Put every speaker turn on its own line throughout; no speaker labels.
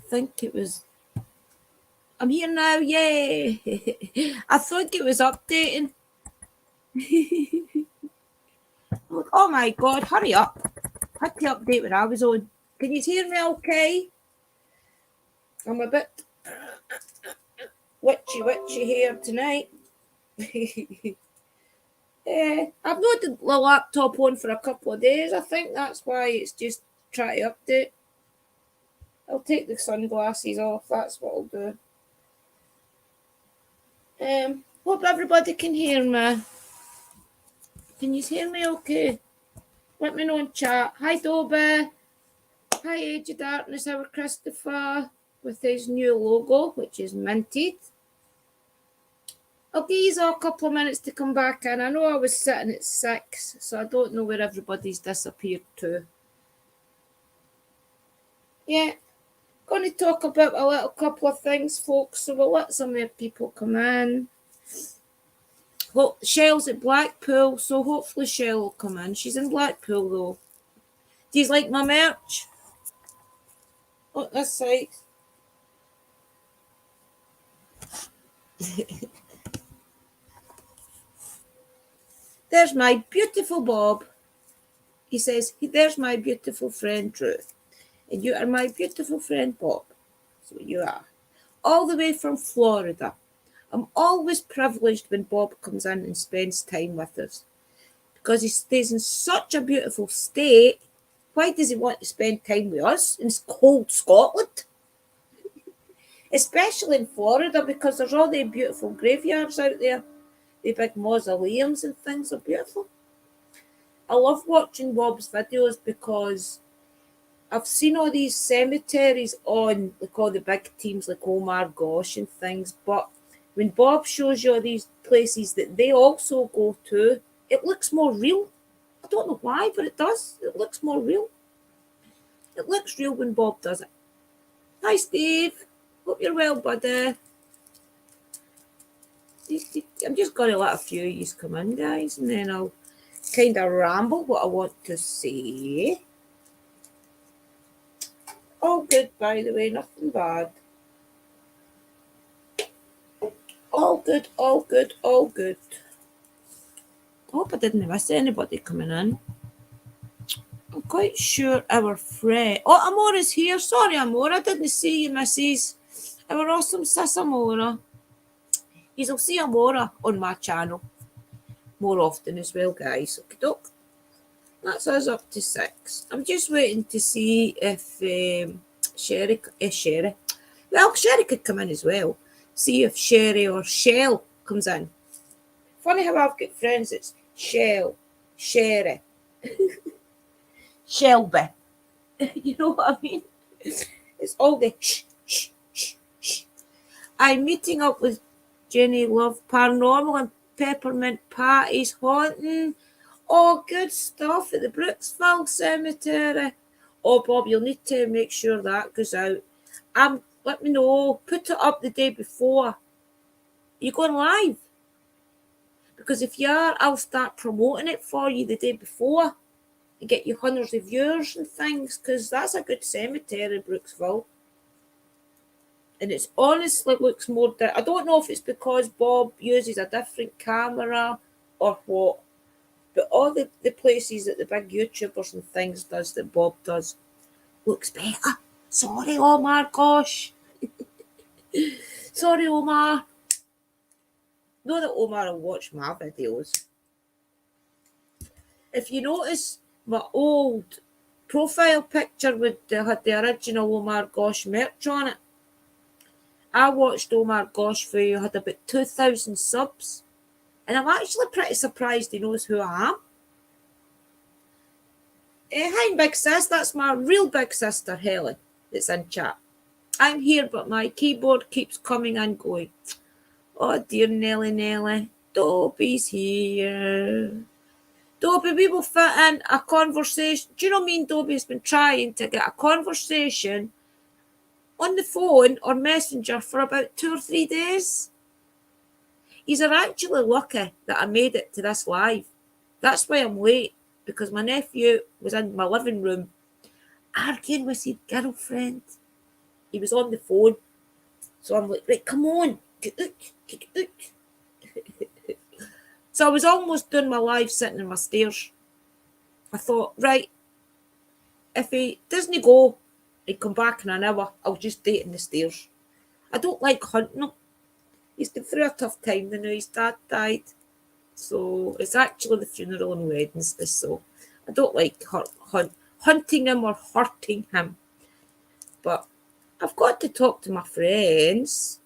think it was. I'm here now, yay! I think it was updating. Oh my god, hurry up. I had to update when I was on. Can you hear me okay? I'm a bit witchy here tonight. I've not had the laptop on for a couple of days. I think that's why it's just trying to update. I'll take the sunglasses off, that's what I'll do. Hope everybody can hear me. Can you hear me okay? Let me know in chat. Hi Dobie. Hi Age of Darkness, our Christopher, with his new logo, which is minted. I'll give you a couple of minutes to come back in. I know I was sitting at 6, so I don't know where everybody's disappeared to. Yeah, going to talk about a little couple of things, folks, so we'll let some more people come in. Well, Shell's at Blackpool, so hopefully Shell will come in. She's in Blackpool, though. Do you like my merch? Look this side. There's my beautiful Bob. He says, there's my beautiful friend Ruth. And you are my beautiful friend Bob. So you are. All the way from Florida. I'm always privileged when Bob comes in and spends time with us. Because he stays in such a beautiful state. Why does he want to spend time with us in cold Scotland? Especially in Florida, because there's all the beautiful graveyards out there. The big mausoleums and things are beautiful. I love watching Bob's videos because I've seen all these cemeteries on, like all the big teams like Omar Gosh and things, but when Bob shows you all these places that they also go to, it looks more real. I don't know why, but it does. It looks more real. It looks real when Bob does it. Hi, Steve. Hope you're well, buddy. I'm just going to let a few of you come in, guys, and then I'll kind of ramble what I want to say. All good, by the way, nothing bad. All good, all good, all good. I hope I didn't miss anybody coming in. I'm quite sure our friend... Oh, Amora's here. Sorry, Amora, I didn't see you, missus. Our awesome sis Amora. You'll see Amora on my channel more often as well, guys. Okay, doke. That's us up to 6. I'm just waiting to see if Sherry... Well, Sherry could come in as well. See if Sherry or Shell comes in. Funny how I've got friends that's Shell, Sherry, Shelby. You know what I mean? It's all the shh. I'm meeting up with Jenny Love Paranormal and Peppermint Patty's Haunting. Oh, good stuff at the Brooksville Cemetery. Oh, Bob, you'll need to make sure that goes out. Let me know. Put it up the day before. You going live? Because if you are, I'll start promoting it for you the day before and get you hundreds of viewers and things, because that's a good cemetery, Brooksville. And it's honestly looks more... I don't know if it's because Bob uses a different camera or what, but all the places that the big YouTubers and things does that Bob does looks better. Sorry, Omar, gosh. Sorry, Omar. Know that Omar will watch my videos. If you notice my old profile picture had the original Omar Gosh merch on it. I watched Omar Gosh for you, had about 2,000 subs. And I'm actually pretty surprised he knows who I am. Hi, big sis. That's my real big sister, Helen, that's in chat. I'm here, but my keyboard keeps coming and going. Oh, dear Nelly. Dobie's here. Dobie, we will fit in a conversation. Do you know me and Dobie's been trying to get a conversation on the phone or messenger for about 2 or 3 days? He's actually lucky that I made it to this live. That's why I'm late, because my nephew was in my living room arguing with his girlfriend. he was on the phone. So I'm like, right, come on, get out, get out. So I was almost doing my live sitting in my stairs. I thought, right, if he doesn't go and come back in an hour, I'll just do it in the stairs. I don't like hunting him. He's been through a tough time now. His dad died. So it's actually the funeral on Wednesday. So I don't like hunting him or hurting him. But I've got to talk to my friends.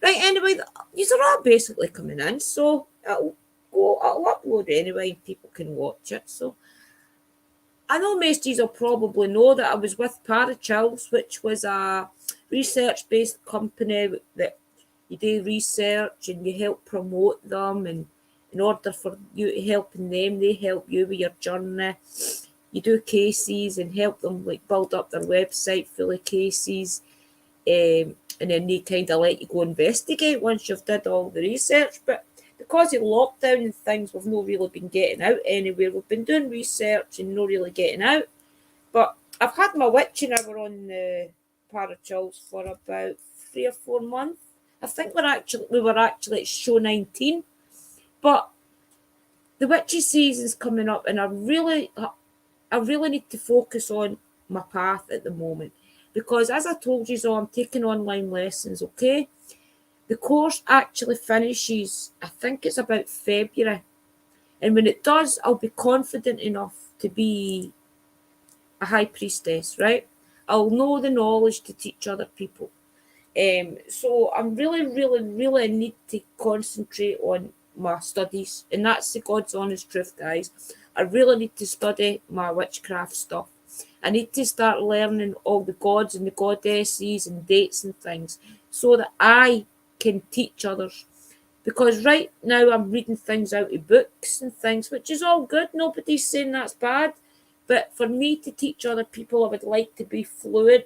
Right, anyway, these are all basically coming in. So I'll upload anyway and people can watch it. So I know most of you will probably know that I was with Parachills, which was a research-based company that you do research and you help promote them, and in order for you helping them, they help you with your journey. You do cases and help them like build up their website full of cases, and then they kind of let you go investigate once you've did all the research. But because of lockdown and things, we've not really been getting out anywhere. We've been doing research and not really getting out. But I've had my witching hour on the Parachills for about 3 or 4 months. I think we were actually at show 19. But the witchy season's coming up, and I really need to focus on my path at the moment. Because as I told you, so I'm taking online lessons, okay? The course actually finishes, I think it's about February. And when it does, I'll be confident enough to be a high priestess, right? I'll know the knowledge to teach other people. So I'm really need to concentrate on my studies. And that's the God's honest truth, guys. I really need to study my witchcraft stuff. I need to start learning all the gods and the goddesses and dates and things so that I can teach others. Because right now I'm reading things out of books and things, which is all good. Nobody's saying that's bad. But for me to teach other people, I would like to be fluent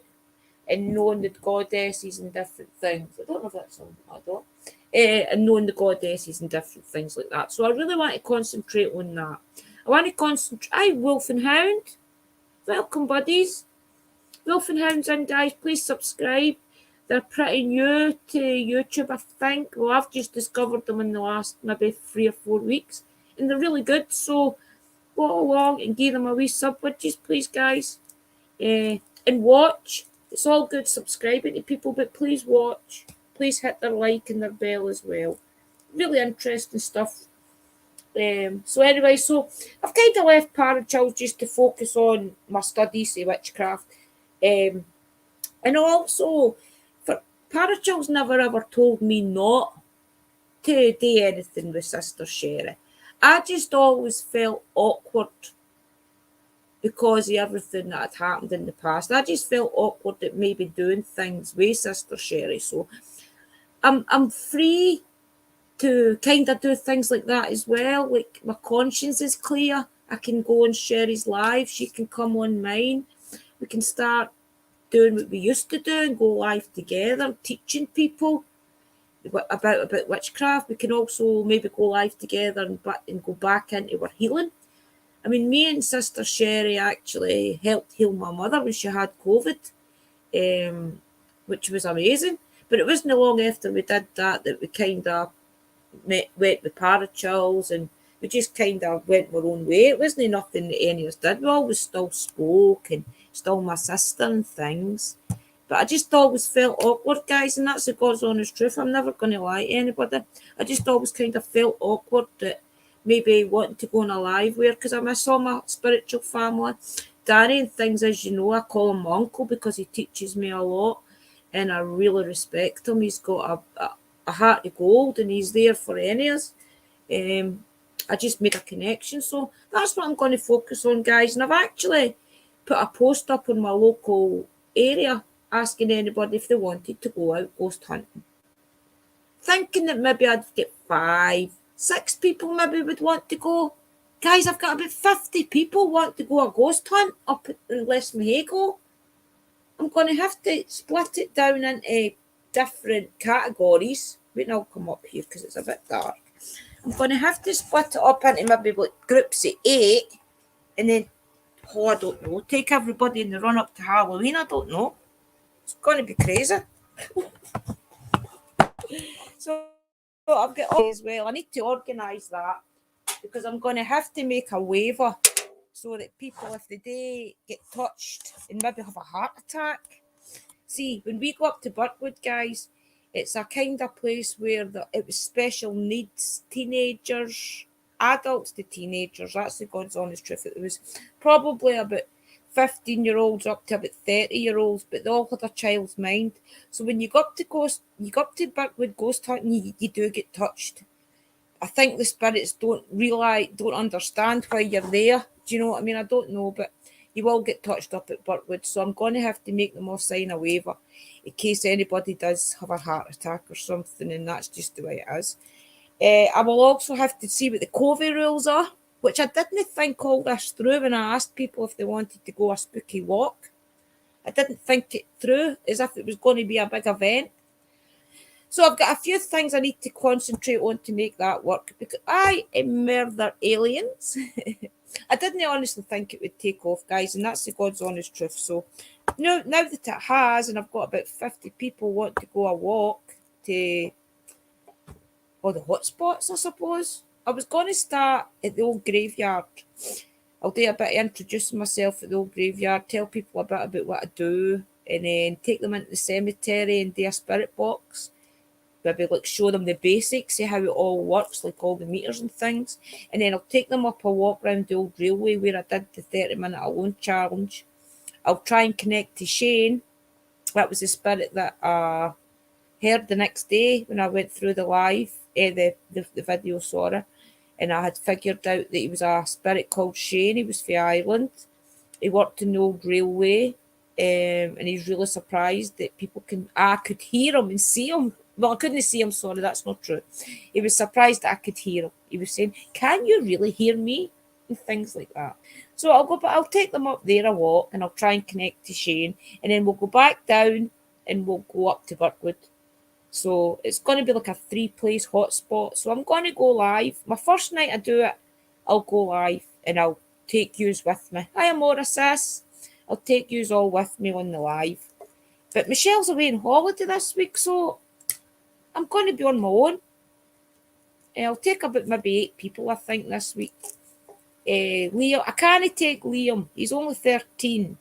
in knowing the goddesses and different things. I don't know if that's something I don't. And knowing the goddesses and different things like that. So I really want to concentrate on that. I want to concentrate. Hi, Wolf and Hound. Welcome, buddies. Wolf and Hounds in, guys. Please subscribe. They're pretty new to YouTube, I think. Well, I've just discovered them in the last maybe 3 or 4 weeks. And they're really good. So go along and give them a wee sub, witches, please, guys. And watch. It's all good subscribing to people, but please watch. Please hit their like and their bell as well. Really interesting stuff. So anyway, so I've kind of left Parachills just to focus on my studies of witchcraft. And also, for Parachills never ever told me not to do anything with Sister Sherry. I just always felt awkward because of everything that had happened in the past. I just felt awkward at maybe doing things with Sister Sherry. So I'm free to kind of do things like that as well. Like my conscience is clear. I can go on Sherry's live. She can come on mine. We can start doing what we used to do and go live together, teaching people about witchcraft. We can also maybe go live together and go back into our healing. I mean, me and Sister Sherry actually helped heal my mother when she had COVID, which was amazing. But it wasn't long after we did that we kind of went with Parachills, and we just kind of went our own way. It wasn't nothing that any of us did. We always still spoke and still my sister and things. But I just always felt awkward, guys, and that's the God's honest truth. I'm never going to lie to anybody. I just always kind of felt awkward that maybe wanting to go on a live where, because I miss all my spiritual family. Danny and things, as you know, I call him my uncle because he teaches me a lot, and I really respect him. He's got a heart of gold, and he's there for any of us. I just made a connection, so that's what I'm going to focus on, guys. And I've actually put a post up on my local area asking anybody if they wanted to go out ghost hunting, thinking that maybe I'd get 5, 6 people maybe would want to go. Guys, I've got about 50 people want to go a ghost hunt up in Lesmahago. I'm going to have to split it down into different categories. Wait, I'll come up here because it's a bit dark. I'm going to have to split it up into maybe like groups of 8, and then, I don't know, take everybody in the run up to Halloween. I don't know. It's going to be crazy. So I've got all as well. I need to organise that because I'm going to have to make a waiver so that people, if they do get touched and maybe have a heart attack. See, when we go up to Birkwood, guys, it's a kind of place where it was special needs teenagers, adults to teenagers. That's the God's honest truth. It was probably about 15-year-olds up to about 30-year-olds, but they all had a child's mind. So when you go up to Birkwood ghost hunting, you do get touched. I think the spirits don't understand why you're there. Do you know what I mean? I don't know, but you will get touched up at Birkwood. So I'm going to have to make them all sign a waiver in case anybody does have a heart attack or something, and that's just the way it is. I will also have to see what the COVID rules are, which I didn't think all this through when I asked people if they wanted to go a spooky walk. I didn't think it through as if it was going to be a big event. So I've got a few things I need to concentrate on to make that work because I murder aliens. I didn't honestly think it would take off, guys, and that's the God's honest truth. So now that it has, and I've got about 50 people want to go a walk to all the hotspots, I suppose. I was going to start at the old graveyard. I'll do a bit of introducing myself at the old graveyard, tell people a bit about what I do, and then take them into the cemetery and do a spirit box. Maybe like show them the basics, see how it all works, like all the meters and things. And then I'll take them up a walk around the old railway where I did the 30-minute alone challenge. I'll try and connect to Shane. That was the spirit that I heard the next day when I went through the live, the video, sorry. And I had figured out that he was a spirit called Shane. He was from Ireland. He worked in the old railway. And he's really surprised that I could hear him and see him. Well, I couldn't see him, sorry, that's not true. He was surprised that I could hear him. He was saying, "Can you really hear me?" And things like that. So I'll take them up there a walk and I'll try and connect to Shane. And then we'll go back down and we'll go up to Birkwood. So it's going to be like a 3-place hotspot. So I'm going to go live. My first night I do it, I'll go live and I'll take yous with me. Hi, Amora sis. I'll take yous all with me on the live. But Michelle's away on holiday this week, so I'm going to be on my own. I'll take about maybe 8 people, I think, this week. Liam, I can't take Liam. He's only 13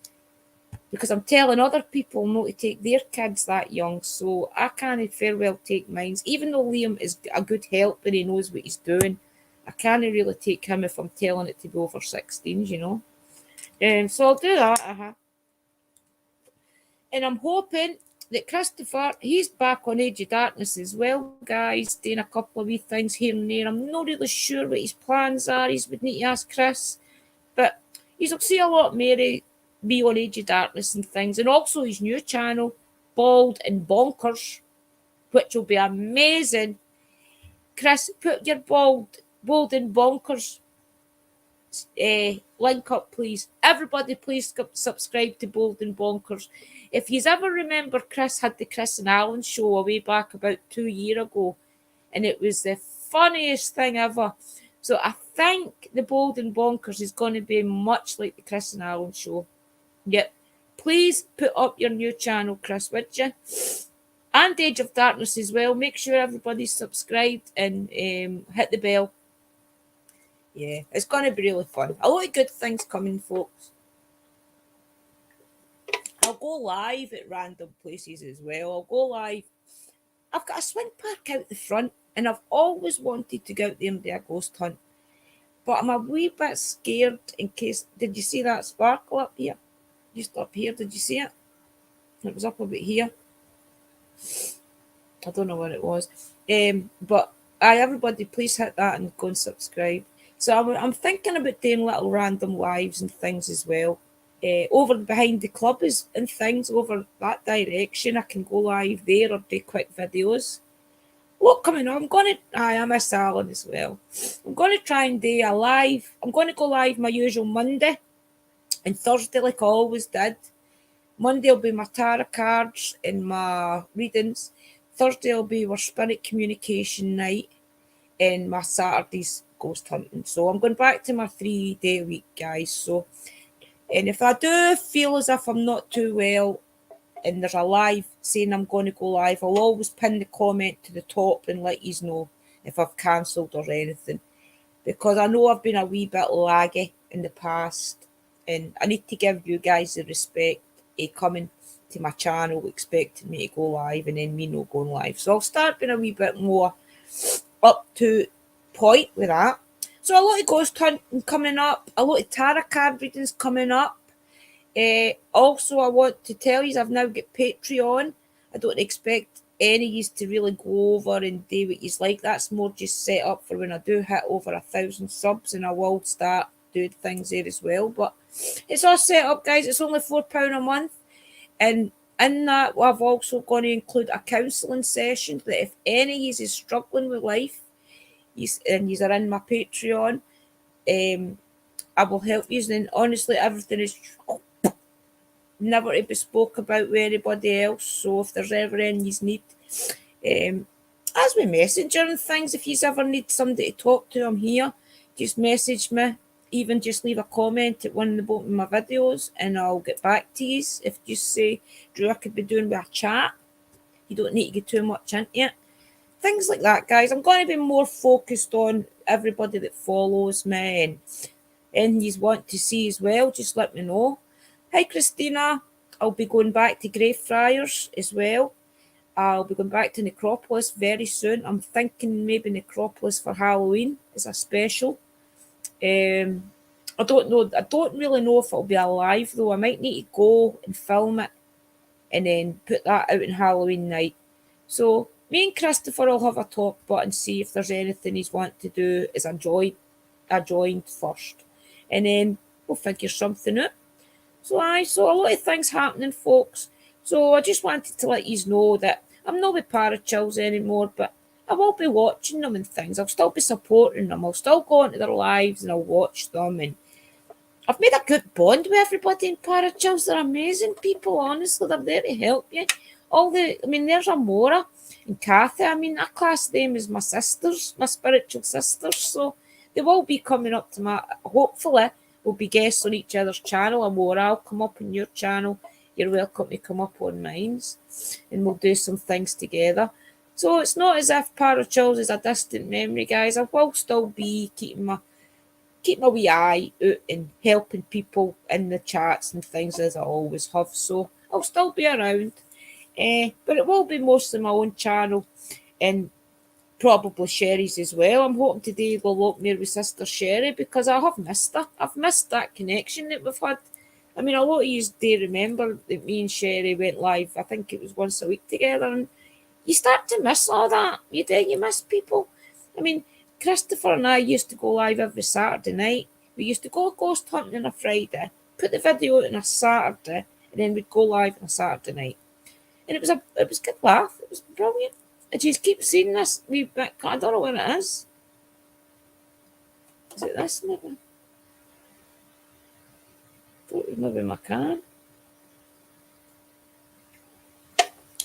because I'm telling other people not to take their kids that young, so I can't fair well take mine. Even though Liam is a good help and he knows what he's doing, I can't really take him if I'm telling it to be over 16, you know. So I'll do that. And I'm hoping that Christopher, he's back on Age of Darkness as well, guys, doing a couple of wee things here and there. I'm not really sure what his plans are. He would need to ask Chris. But you'll see a lot more be on Age of Darkness and things. And also his new channel, Bald and Bonkers, which will be amazing. Chris, put your Bald and Bonkers link up, please. Everybody, please subscribe to Bold and Bonkers. If you ever remember, Chris had the Chris and Alan show way back about 2 years ago, and it was the funniest thing ever. So I think the Bold and Bonkers is going to be much like the Chris and Alan show. Yep. Please put up your new channel, Chris, would you? And Age of Darkness as well. Make sure everybody's subscribed and hit the bell. Yeah, it's going to be really fun. A lot of good things coming, folks. I'll go live at random places as well. I'll go live. I've got a swing park out the front, and I've always wanted to go out there and do a ghost hunt. But I'm a wee bit scared in case... Did you see that sparkle up here? Just up here, did you see it? It was up a bit here. I don't know what it was. But everybody, please hit that and go and subscribe. So I'm thinking about doing little random lives and things as well. Over behind the club and things over that direction. I can go live there or do quick videos. What coming on? I miss Alan as well. I'm going to try and do a live. I'm going to go live my usual Monday and Thursday like I always did. Monday will be my tarot cards and my readings. Thursday will be our spirit communication night. And my Saturday's ghost hunting. So I'm going back to my 3-day week, guys. So, and if I do feel as if I'm not too well, and there's a live saying I'm going to go live, I'll always pin the comment to the top and let you know if I've cancelled or anything, because I know I've been a wee bit laggy in the past, and I need to give you guys the respect of coming to my channel expecting me to go live and then me not going live. So I'll start being a wee bit more up to point with that. So a lot of ghost hunting coming up, a lot of tarot card readings coming up. Also, I want to tell you, I've now got Patreon. I don't expect any of you to really go over and do what you like. That's more just set up for when I do hit over 1,000 subs, and I will start doing things there as well. But it's all set up, guys. It's only £4 a month, and in that, I've also going to include a counselling session that if any of you is struggling with life, and you are in my Patreon, I will help you. And honestly, everything is never to be spoke about with anybody else. So if there's ever any you need, as with Messenger and things, if you ever need somebody to talk to, I'm here. Just message me. Even just leave a comment at one of the bottom of my videos and I'll get back to you. If you say, Drew, I could be doing with a chat, you don't need to get too much into it. Things like that, guys. I'm going to be more focused on everybody that follows me, and you want to see as well, just let me know. Hi, Christina. I'll be going back to Greyfriars as well. I'll be going back to Necropolis very soon. I'm thinking maybe Necropolis for Halloween as a special. I don't know. I don't really know if it'll be alive though. I might need to go and film it and then put that out on Halloween night. So me and Christopher will have a talk but and see if there's anything he's want to do as a joint first. And then we'll figure something out. So a lot of things happening, folks. So I just wanted to let you know that I'm not with parachills anymore, but I will be watching them and things. I'll still be supporting them. I'll still go into their lives and I'll watch them. And I've made a good bond with everybody in parachills. They're amazing people, honestly. They're there to help you. There's Amora and Kathy. I class them as my sisters, my spiritual sisters. So they will be coming up to hopefully, we'll be guests on each other's channel. Amora, I'll come up on your channel. You're welcome to come up on mine. And we'll do some things together. So it's not as if parachills is a distant memory, guys. I will still be keeping my wee eye out and helping people in the chats and things as I always have. So I'll still be around. But it will be mostly my own channel and probably Sherry's as well. I'm hoping today we'll look more with Sister Sherry because I have missed her. I've missed that connection that we've had. A lot of you do remember that me and Sherry went live, I think it was once a week together, and you start to miss all that. You miss people. Christopher and I used to go live every Saturday night. We used to go ghost hunting on a Friday, put the video out on a Saturday, and then we'd go live on a Saturday night. And it was a good laugh. It was brilliant. I just keep seeing this wee bit. I don't know where it is. Is it this maybe? Maybe my can.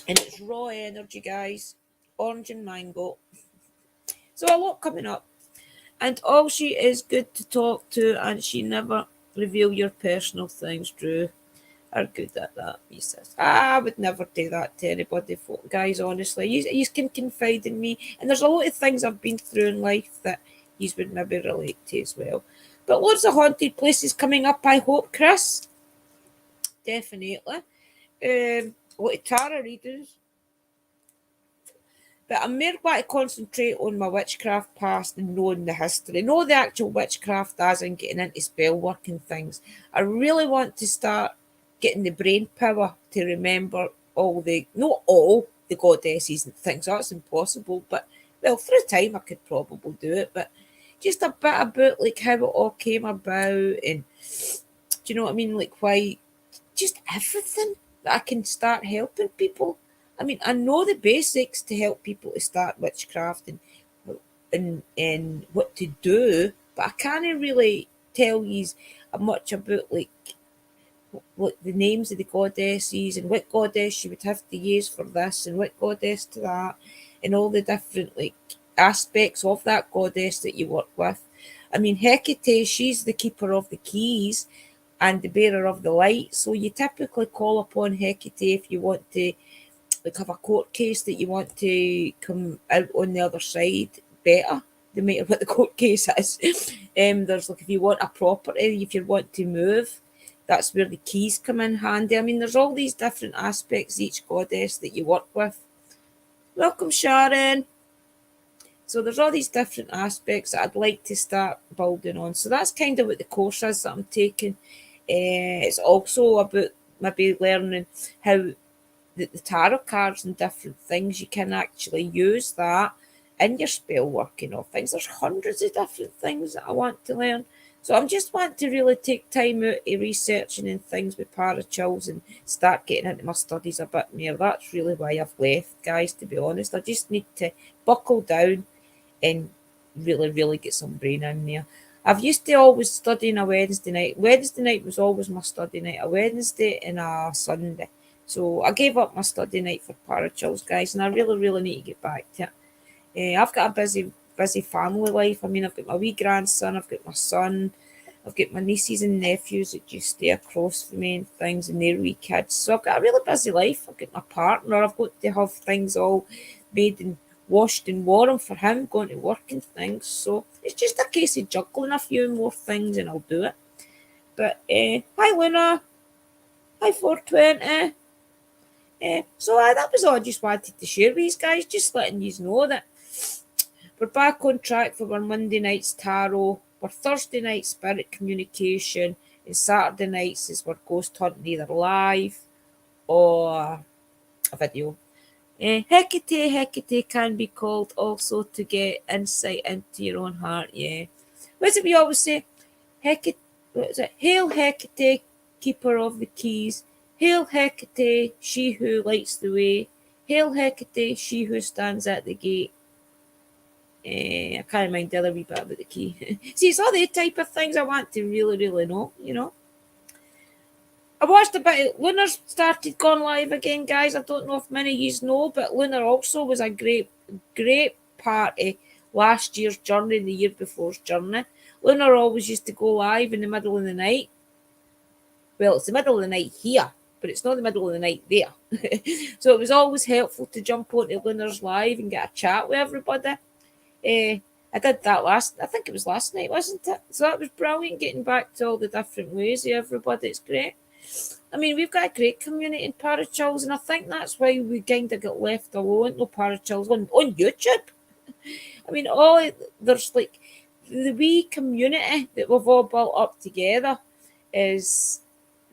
And it's raw energy, guys. Orange and mango. So a lot coming up. And all she is good to talk to, and she never reveal your personal things, Drew. Are good at that, he says. I would never do that to anybody, guys, honestly. You can confide in me. And there's a lot of things I've been through in life that you would maybe relate to as well. But loads of haunted places coming up, I hope, Chris. Definitely. A lot of tarot readers. But I'm more going to concentrate on my witchcraft past and knowing the history. Know the actual witchcraft as in getting into spell work and things. I really want to start getting the brain power to remember not all the goddesses and things. That's impossible. But, through time I could probably do it. But just a bit about like how it all came about and, do you know what I mean? Like why, just everything that I can start helping people. I know the basics to help people to start witchcraft and what to do, but I can't really tell you much about like the names of the goddesses and what goddess you would have to use for this and what goddess to that and all the different like aspects of that goddess that you work with. Hecate, she's the keeper of the keys. and the bearer of the light. So you typically call upon Hecate if you want to like have a court case that you want to come out on the other side better, no matter what the court case is. There's like if you want a property, if you want to move, that's where the keys come in handy. I mean, there's all these different aspects, each goddess that you work with. Welcome, Sharon. So there's all these different aspects that I'd like to start building on. So that's kind of what the course is that I'm taking. It's also about maybe learning how the tarot cards and different things, you can actually use that in your spell working of things. There's hundreds of different things that I want to learn. So I'm just wanting to really take time out to researching and things with parachills and start getting into my studies a bit more. That's really why I've left, guys, to be honest. I just need to buckle down and really, really get some brain in there. I've used to always study on a Wednesday night. Wednesday night was always my study night, a Wednesday and a Sunday. So I gave up my study night for parachills, guys, and I really, really need to get back to it. I've got a busy family life. I mean, I've got my wee grandson, I've got my son, I've got my nieces and nephews that just stay across from me and things, and their wee kids. So I've got a really busy life. I've got my partner. I've got to have things all made and washed and warm for him going to work and things. So it's just a case of juggling a few more things and I'll do it. But hi Luna, hi 420. That was all I just wanted to share with you guys, just letting you know that we're back on track for our Monday night's tarot, our Thursday night spirit communication, and Saturday nights is our ghost hunting either live or a video. Hecate can be called also to get insight into your own heart, yeah. What is it we always say? Hecate, what is it? Hail Hecate, keeper of the keys. Hail Hecate, she who lights the way. Hail Hecate, she who stands at the gate. I can't mind the other wee bit about the key. See, it's all the type of things I want to really, really know, you know. I watched a bit of Lunar started going live again, guys. I don't know if many of you know, but Lunar also was a great part of last year's journey and the year before's journey. Lunar always used to go live in the middle of the night. Well, it's the middle of the night here, but it's not the middle of the night there. So it was always helpful to jump onto Lunar's live and get a chat with everybody. I did that I think it was last night, wasn't it? So that was brilliant, getting back to all the different ways of everybody. It's great. I mean, we've got a great community in parachills, and I think that's why we kind of got left alone. No parachills on YouTube. I mean, there's like the wee community that we've all built up together is,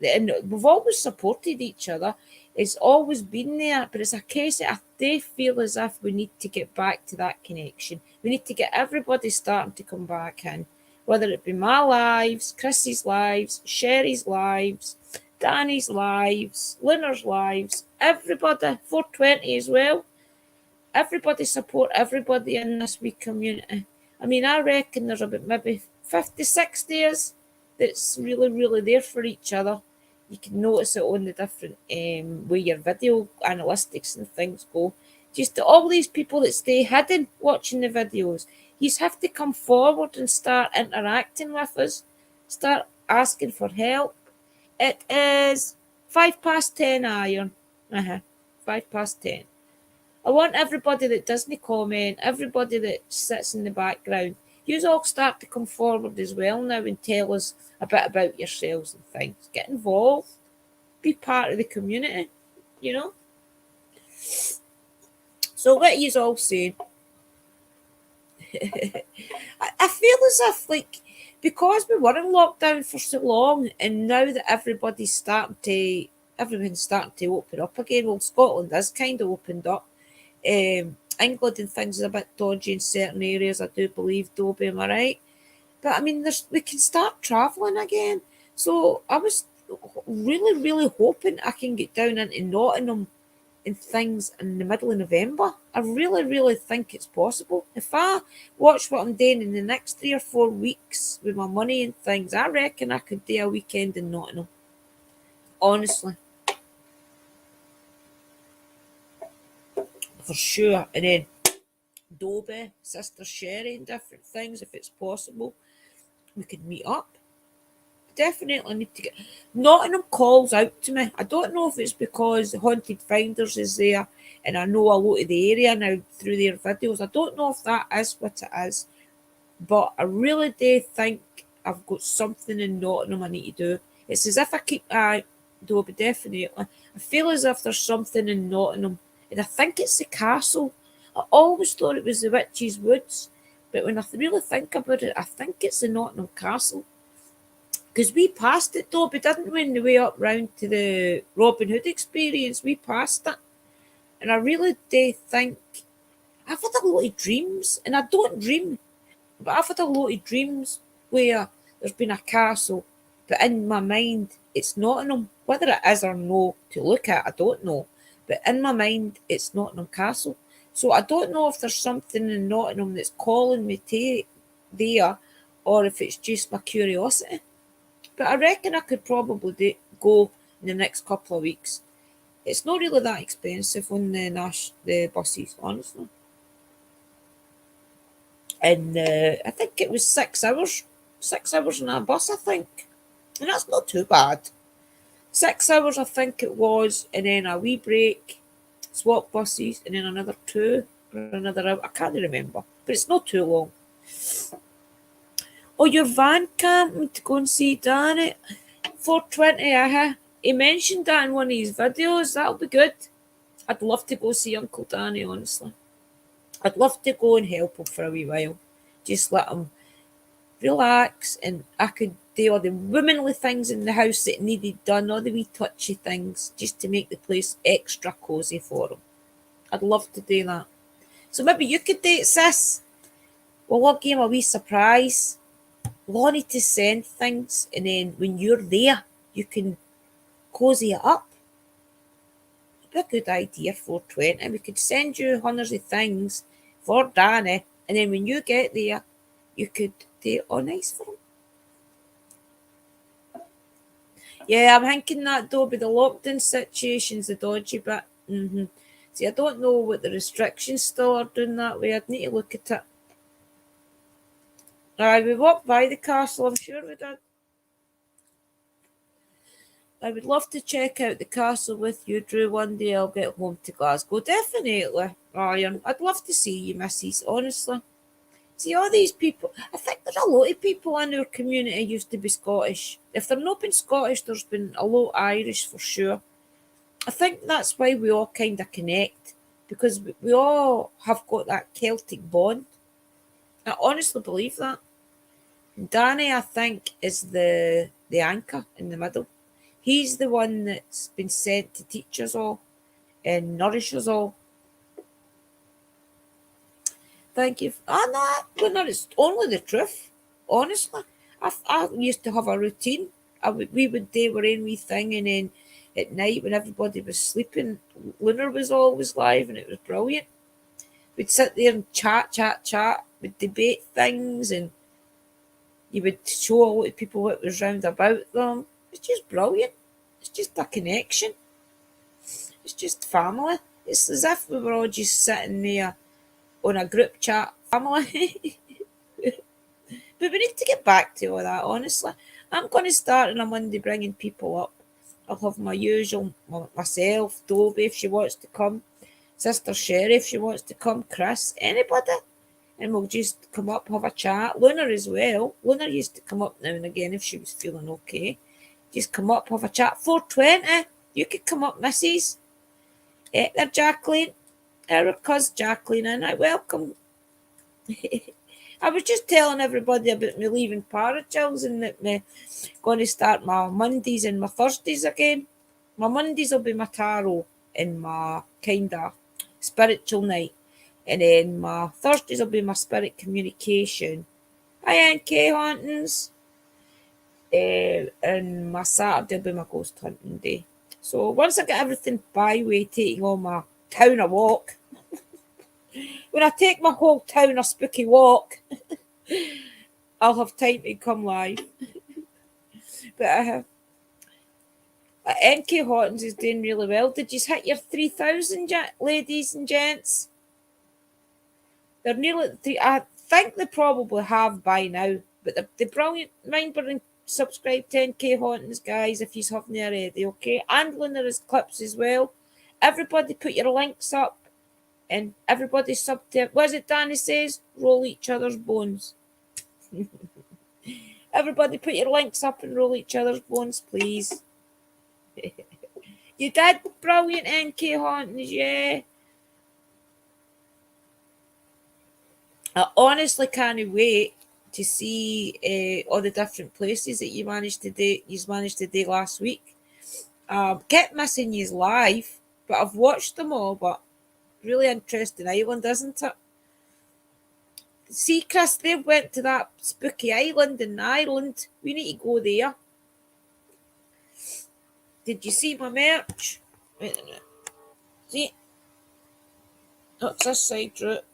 and we've always supported each other. It's always been there, but it's a case that I do feel as if we need to get back to that connection. We need to get everybody starting to come back in, whether it be my lives, Chrissy's lives, Sherry's lives, Danny's lives, Lunar's lives, everybody, 420 as well. Everybody support everybody in this wee community. I mean, I reckon there's about maybe 50, 60 years that's really, really there for each other. You can notice it on the different way your video analytics and things go. Just all these people that stay hidden watching the videos, you have to come forward and start interacting with us, start asking for help. It is 10:05 iron. 10:05. I want everybody that doesn't comment, everybody that sits in the background, you all start to come forward as well now and tell us a bit about yourselves and things. Get involved. Be part of the community, you know. So what you all saying? I feel as if, like, because we were in lockdown for so long, and now that everything's starting to open up again. Well, Scotland has kind of opened up. England and things are a bit dodgy in certain areas, I do believe, Dobie, am I right? But I mean, we can start travelling again. So I was really, really hoping I can get down into Nottingham and things in the middle of November. I really, really think it's possible. If I watch what I'm doing in the next 3 or 4 weeks with my money and things, I reckon I could do a weekend in Nottingham. Honestly. For sure. And then Dobie, Sister Sherry and different things, if it's possible. We could meet up. definitely need to get. Nottingham calls out to me. I don't know if it's because Haunted Finders is there and I know a lot of the area now through their videos. I don't know if that is what it is, but I really do think I've got something in Nottingham I need to do. It's as if I keep Dobby, definitely. I feel as if there's something in Nottingham, and I think it's the castle. I always thought it was the Witch's Woods, but when I really think about it, I think it's the Nottingham Castle. Because we passed it, Dobby, didn't we, on the way up round to the Robin Hood experience? We passed it. And I really do think I've had a lot of dreams, and I don't dream, but I've had a lot of dreams where there's been a castle, but in my mind it's Nottingham. Whether it is or no to look at, I don't know. But in my mind it's Nottingham Castle. So I don't know if there's something in Nottingham that's calling me to there, or if it's just my curiosity. But I reckon I could probably go in the next couple of weeks. It's not really that expensive on the buses, honestly. And I think it was 6 hours. 6 hours on a bus, I think. And that's not too bad. 6 hours, I think it was, and then a wee break, swap buses, and then another two or another hour. I can't remember, but it's not too long. Oh, your van camping to go and see Danny. 420, he mentioned that in one of his videos. That'll be good. I'd love to go see Uncle Danny, honestly. I'd love to go and help him for a wee while. Just let him relax, and I could do all the womanly things in the house that needed done, all the wee touchy things, just to make the place extra cosy for him. I'd love to do that. So maybe you could do it, sis. Well, I'll give him a wee surprise. Lonnie to send things, and then when you're there, you can cozy it up. It'd be a good idea, 420. We could send you hundreds of things for Danny, and then when you get there, you could do it all nice for him. Yeah, I'm thinking that though, but the lockdown situation's the dodgy bit. See, I don't know what the restrictions still are doing that way. I'd need to look at it. We walked by the castle, I'm sure we did. I would love to check out the castle with you, Drew. One day I'll get home to Glasgow. Definitely, Iron. I'd love to see you, missus, honestly. See, all these people, I think there's a lot of people in our community used to be Scottish. If they've not been Scottish, there's been a lot Irish for sure. I think that's why we all kind of connect, because we all have got that Celtic bond. I honestly believe that. Danny, I think, is the anchor in the middle. He's the one that's been sent to teach us all and nourish us all. Thank you. No, it's only the truth. Honestly, I used to have a routine. We would do our own wee thing, and then at night when everybody was sleeping, Lunar was always live, and it was brilliant. We'd sit there and chat. We'd debate things, and you would show a lot of people what was round about them. It's just brilliant. It's just a connection. It's just family. It's as if we were all just sitting there on a group chat family. But we need to get back to all that, honestly. I'm going to start on a Monday bringing people up. I'll have my usual, myself, Dobie if she wants to come, Sister Sherry if she wants to come, Chris, anybody. And we'll just come up, have a chat. Luna as well. Luna used to come up now and again if she was feeling okay. Just come up, have a chat. 420, you could come up, missus. There, Jacqueline. Our cousin Jacqueline, and I welcome. I was just telling everybody about me leaving parachills and that me going to start my Mondays and my Thursdays again. My Mondays will be my tarot and my kind of spiritual night. And then my Thursdays will be my spirit communication. Hi, NK Huntings. And my Saturday will be my ghost hunting day. So once I get everything by way, taking on my town a walk, when I take my whole town a spooky walk, I'll have time to come live. But I have. NK Hottins is doing really well. Did you hit your 3,000, ladies and gents? They're nearly I think they probably have by now, but they're brilliant. Mine were in subscribe to NK Hauntings, guys, if you haven't already, okay? And when there is clips as well. Everybody put your links up and everybody sub to, what is it Danny says? Roll each other's bones. Everybody put your links up and roll each other's bones, please. You did brilliant, NK Hauntings, yeah. I honestly can't wait to see all the different places that you managed to do last week. Kept missing yous live, but I've watched them all. But really interesting island, isn't it? See, Chris, they went to that spooky island in Ireland. We need to go there. Did you see my merch? Wait a minute. See, that's this side route.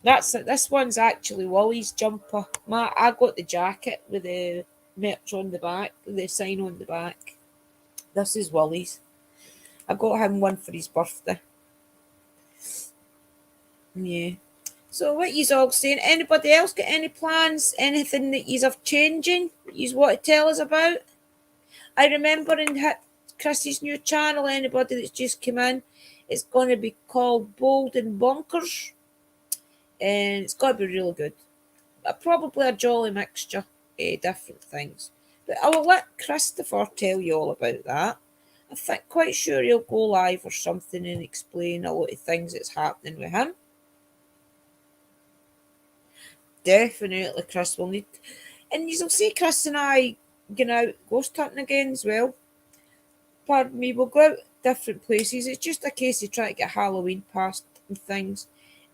That's it. This one's actually Wally's jumper. I got the jacket with the merch on the back, the sign on the back. This is Wally's. I got him one for his birthday. Yeah. So what yous all saying? Anybody else got any plans? Anything that yous are changing? Yous want to tell us about? I remember in Chrissy's new channel, anybody that's just come in, it's going to be called Bold and Bonkers. And it's got to be really good. Probably a jolly mixture of different things. But I will let Christopher tell you all about that. I think quite sure he'll go live or something and explain a lot of things that's happening with him. Definitely, Chris will need. And you'll see Chris and I going out ghost hunting again as well. Pardon me, we'll go out different places. It's just a case of trying to get Halloween past and things.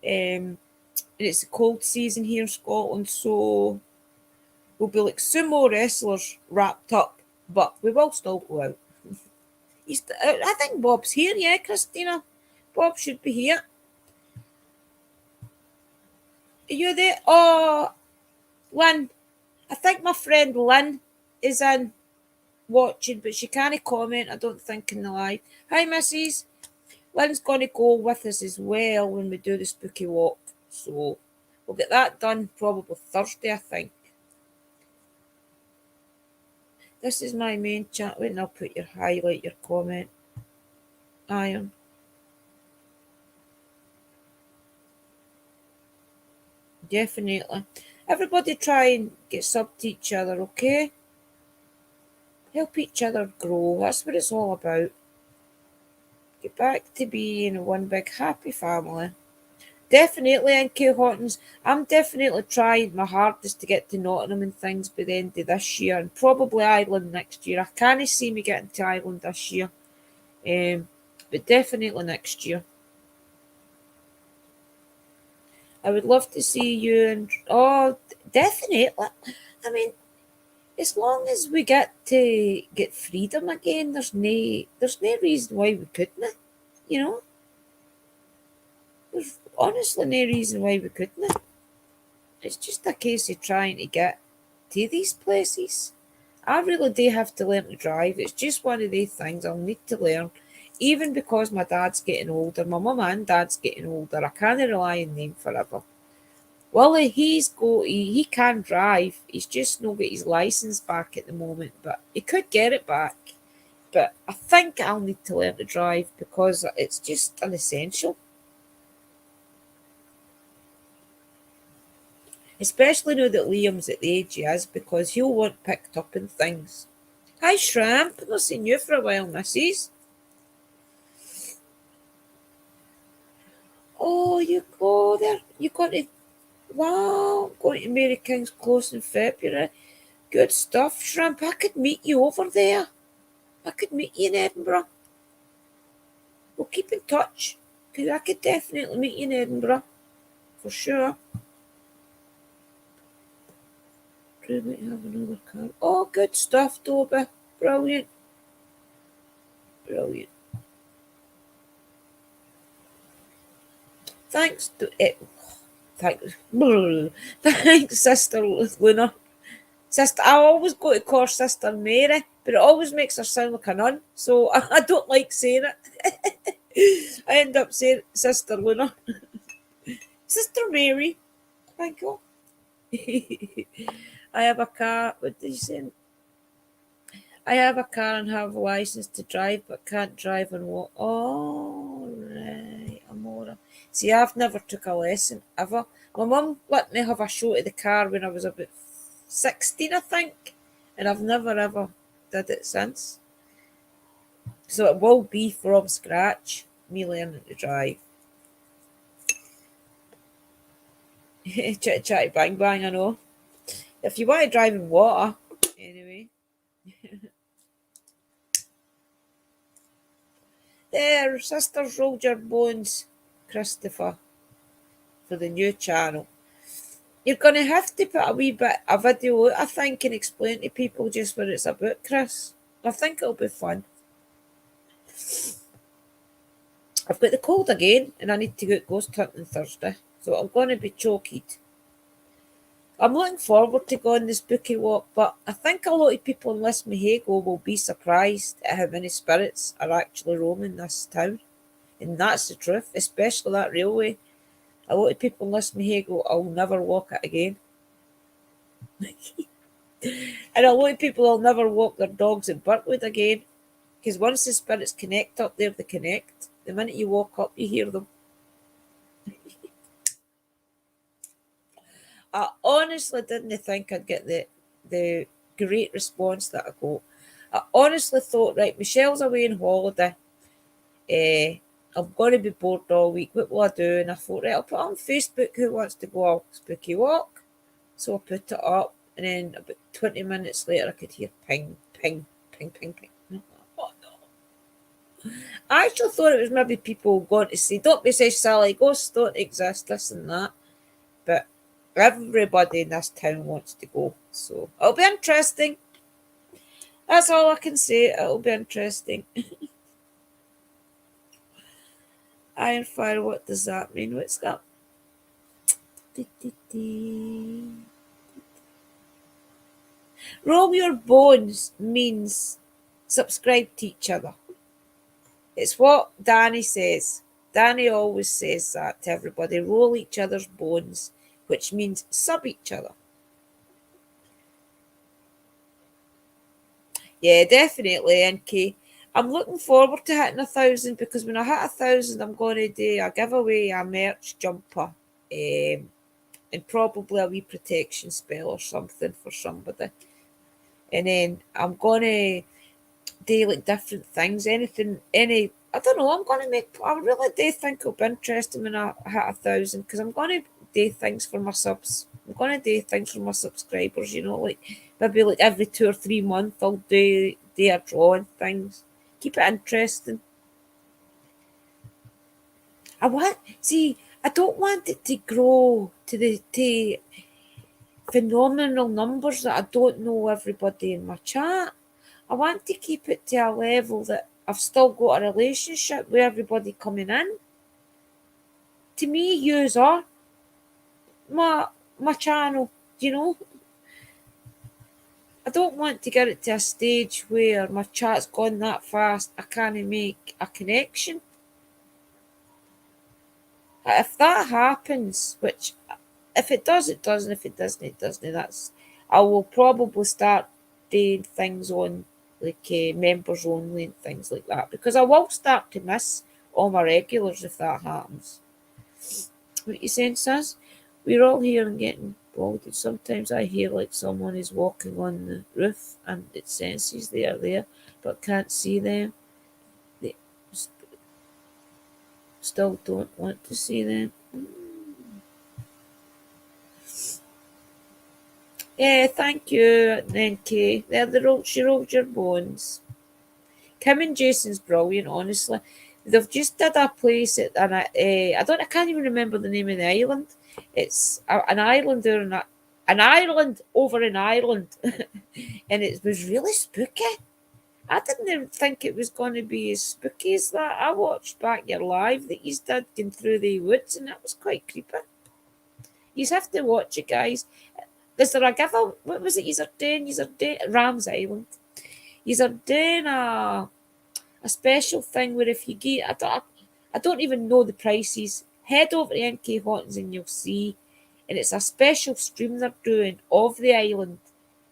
And it's the cold season here in Scotland, so we'll be like sumo wrestlers wrapped up, but we will still go out. I think Bob's here, yeah, Christina. Bob should be here. Are you there? Oh, Lynn. I think my friend Lynn is in watching, but she can't comment, I don't think, in the live. Hi, Mrs. Lynn's going to go with us as well when we do the spooky walk. So we'll get that done probably Thursday, I think. This is my main chat. Wait, and I'll put highlight your comment. Iron. Definitely. Everybody try and get sub to each other, okay? Help each other grow. That's what it's all about. Get back to being one big happy family. Definitely, NK Hauntings. I'm definitely trying my hardest to get to Nottingham and things by the end of this year, and probably Ireland next year. I can't see me getting to Ireland this year, but definitely next year. I would love to see you, and definitely. I mean, as long as we get to get freedom again, there's no reason why we couldn't. You know, there's honestly no reason why we couldn't. It's just a case of trying to get to these places. I really do have to learn to drive. It's just one of these things I'll need to learn. Even because my dad's getting older, my mum and dad's getting older, I can't rely on them forever. Well, he can drive. He's just not got his license back at the moment, but he could get it back. But I think I'll need to learn to drive because it's just an essential. Especially now that Liam's at the age he is, because he'll want picked up in things. Hi, Shrimp. Not seen you for a while, missus. Oh, you go there. You got to... Wow, going to Mary King's Close in February. Good stuff, Shrimp. I could meet you over there. I could meet you in Edinburgh. We'll keep in touch, because I could definitely meet you in Edinburgh. For sure. We might have another car. Oh, good stuff, Toby. Brilliant. Brilliant. Thanks to it. Thanks, Sister Luna. Sister, I always go to call Sister Mary, but it always makes her sound like a nun, so I don't like saying it. I end up saying Sister Luna. Sister Mary. Thank you. I have a car. What did you say? I have a car and have a license to drive, but can't drive and walk. Oh, right, Amora. See, I've never took a lesson ever. My mum let me have a show to the car when I was about 16, I think, and I've never ever did it since. So it will be from scratch, me learning to drive. Chitty chatty bang bang, I know. If you want to drive in water, anyway. There, sisters, rolled your bones, Christopher, for the new channel. You're going to have to put a wee bit a video out, I think, and explain to people just what it's about, Chris. I think it'll be fun. I've got the cold again, and I need to go ghost hunting Thursday, so I'm going to be choked. I'm looking forward to going on the spooky walk, but I think a lot of people in West Mahago will be surprised at how many spirits are actually roaming this town. And that's the truth, especially that railway. A lot of people in West Mahago will never walk it again. And a lot of people will never walk their dogs in Birkwood again. Because once the spirits connect up there, they connect. The minute you walk up, you hear them. I honestly didn't think I'd get the great response that I got. I honestly thought, right, Michelle's away on holiday. I'm going to be bored all week. What will I do? And I thought, right, I'll put on Facebook who wants to go on a spooky walk. So I put it up, and then about 20 minutes later, I could hear ping, ping, ping, ping, ping. Oh, no. I actually thought it was maybe people going to say, don't be so silly, ghosts don't exist, this and that. But everybody in this town wants to go. So it'll be interesting. That's all I can say. It'll be interesting. Iron fire, what does that mean? What's that? Roll your bones means subscribe to each other. It's what Danny says. Danny always says that to everybody. Roll each other's bones, which means sub each other. Yeah, definitely, NK. I'm looking forward to hitting 1,000 because when I hit 1,000, I'm going to do a giveaway, a merch jumper, and probably a wee protection spell or something for somebody. And then I'm going to do like different things, I don't know, I really do think it'll be interesting when I hit 1,000 because I'm going to do things for my subs. I'm going to do things for my subscribers, like maybe like every 2 or 3 months I'll do a drawing things. Keep it interesting. I don't want it to grow to phenomenal numbers that I don't know everybody in my chat. I want to keep it to a level that I've still got a relationship with everybody coming in. To me, yous are my channel, I don't want to get it to a stage where my chat's gone that fast I can't make a connection. If that happens, which if it does, it does, and if it doesn't, it doesn't. I will probably start doing things on like members only and things like that because I will start to miss all my regulars if that happens. What you saying, Sis? We're all here and getting bothered. Sometimes I hear like someone is walking on the roof and it senses they are there but can't see them. They still don't want to see them. Yeah, thank you, NK. She rolled your bones. Kim and Jason's brilliant, honestly. They've just did a place at I can't even remember the name of the island. It's an island over in Ireland, and it was really spooky. I didn't even think it was going to be as spooky as that. I watched back your live that you did going through the woods, and that was quite creepy. You have to watch it, guys. Is there a giveaway? What was it? You're doing Rams Island. You're doing a special thing where if you get, I don't even know the prices. Head over to NK Hottons and you'll see. and it's a special stream they're doing of the island,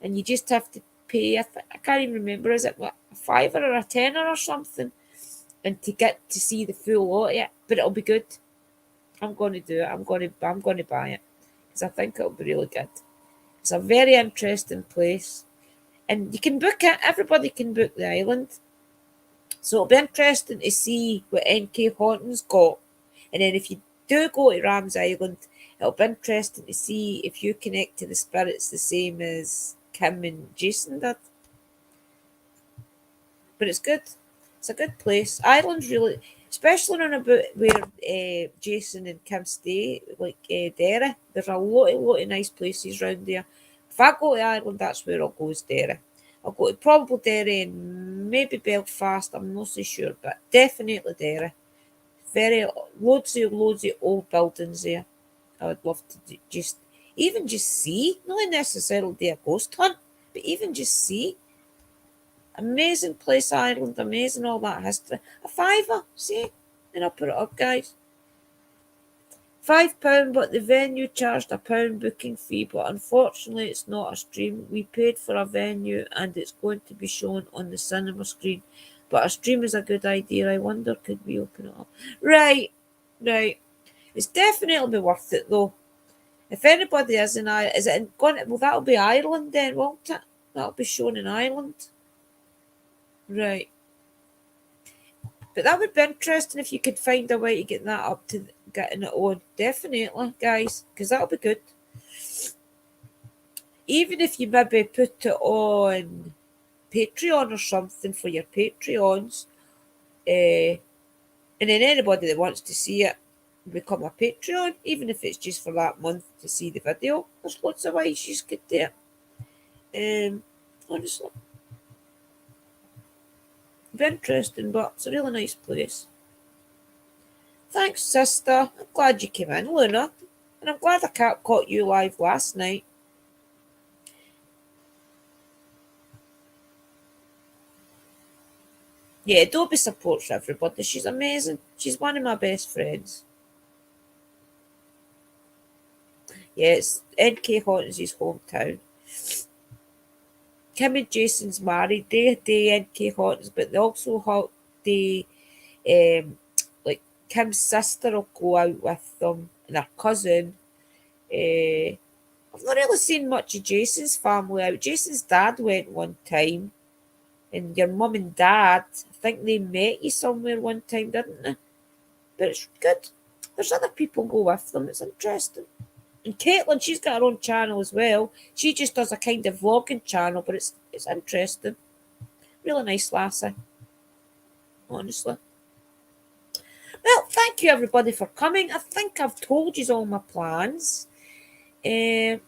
and you just have to pay. I can't even remember. Is it what, a fiver or a tenner or something, and to get to see the full lot of it? But it'll be good. I'm going to do it. I'm going to buy it because I think it'll be really good. It's a very interesting place, and you can book it. Everybody can book the island, so it'll be interesting to see what NK Haughton's got. And then if you do go to Ram's Island, it'll be interesting to see if you connect to the spirits the same as Kim and Jason did. But it's good. It's a good place. Ireland's really, especially on about where Jason and Kim stay, like Derry. There's a lot of nice places around there. If I go to Ireland, that's where I'll go, is Derry. I'll go to probably Derry and maybe Belfast. I'm not so sure, but definitely Derry. Very loads of old buildings there. I would love to just see, not necessarily do a ghost hunt, but even just see. Amazing place, Ireland, amazing all that history. A fiver, see, and I'll put it up, guys. £5, but the venue charged £1 booking fee, but unfortunately it's not a stream. We paid for a venue and it's going to be shown on the cinema screen. But a stream is a good idea. I wonder, could we open it up? Right. It's definitely be worth it though. If anybody is in Ireland, is it going to, well, that'll be Ireland then, won't it? That'll be shown in Ireland. Right. But that would be interesting if you could find a way to get that up to getting it on. Definitely, guys, because that'll be good. Even if you maybe put it on Patreon or something for your Patreons, and then anybody that wants to see it become a Patreon, even if it's just for that month to see the video. There's lots of ways you could do it. Honestly. Be interesting, but it's a really nice place. Thanks, sister. I'm glad you came in, Luna. And I'm glad I caught you live last night. Yeah, Dobie supports everybody. She's amazing. She's one of my best friends. Yeah, it's NK Haughton's his hometown. Kim and Jason's married. They NK Haughton's, but they also have like Kim's sister will go out with them and her cousin. I've not really seen much of Jason's family out. Jason's dad went one time, and your mum and dad, I think they met you somewhere one time, didn't they? But it's good. There's other people go with them. It's interesting. And Caitlin, she's got her own channel as well. She just does a kind of vlogging channel, but it's interesting. Really nice lassie. Honestly. Well, thank you everybody for coming. I think I've told you all my plans. I'm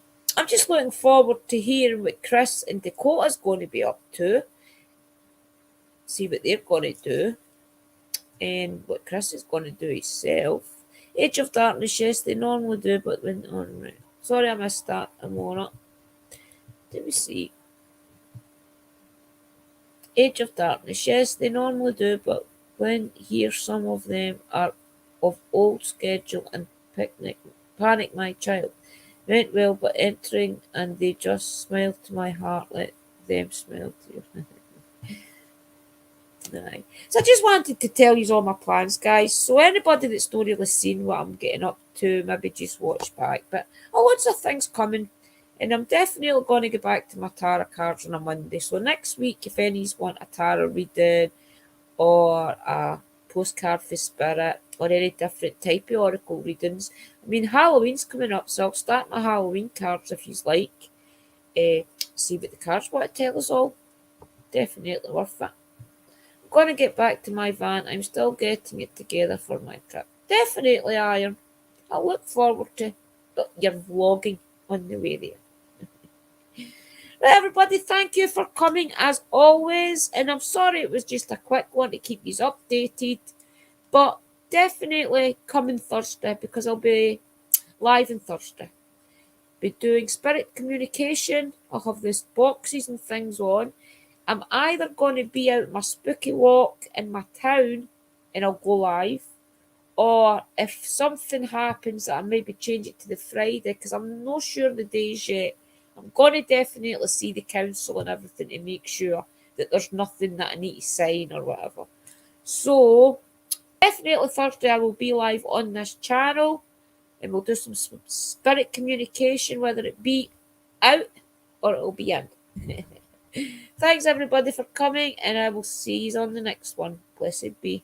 just looking forward to hearing what Chris and Dakota's going to be up to. See what they're going to do. And what Chris is going to do himself. Age of Darkness, yes, they normally do, but went on right. Sorry I missed that, Amora. Let me see. Age of Darkness, yes, they normally do, but when here some of them are of old schedule and Panic My Child. Went well, but entering and they just smiled to my heart, let them smile to you. Aye. So I just wanted to tell you all my plans, guys. So anybody that's not really seen what I'm getting up to, maybe just watch back. But lots of things coming. And I'm definitely going to go back to my tarot cards on a Monday. So next week, if any's want a tarot reading or a postcard for spirit or any different type of oracle readings. I mean, Halloween's coming up, so I'll start my Halloween cards if you's like. See what the cards want to tell us all. Definitely worth it. I'm going to get back to my van. I'm still getting it together for my trip. Definitely, Iron. I look forward to your vlogging on the way there. Right, everybody, thank you for coming as always. And I'm sorry it was just a quick one to keep you updated. But definitely coming Thursday because I'll be live on Thursday. Be doing spirit communication. I'll have these boxes and things on. I'm either going to be out my spooky walk in my town and I'll go live, or if something happens that I maybe change it to the Friday, because I'm not sure the days yet. I'm going to definitely see the council and everything to make sure that there's nothing that I need to sign or whatever. So, definitely Thursday I will be live on this channel, and we'll do some spirit communication, whether it be out or it'll be in. Thanks everybody for coming, and I will see you on the next one. Blessed be.